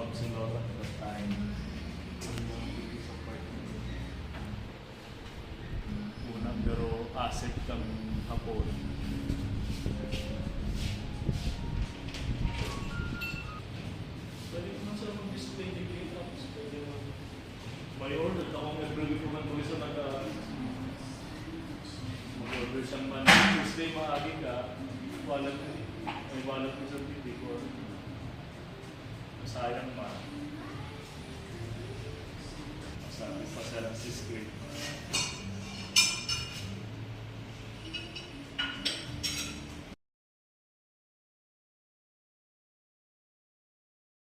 Ma'am Senora at that time. Una, pero asset kang hapon. Pwede ko man sa mag-display the gate tapos pwede mo may order akong nag-review ko man sa mag-order siyang man Tuesday maagi ka wallet may wallet mo sa TV ko sayang man masabi pa sa script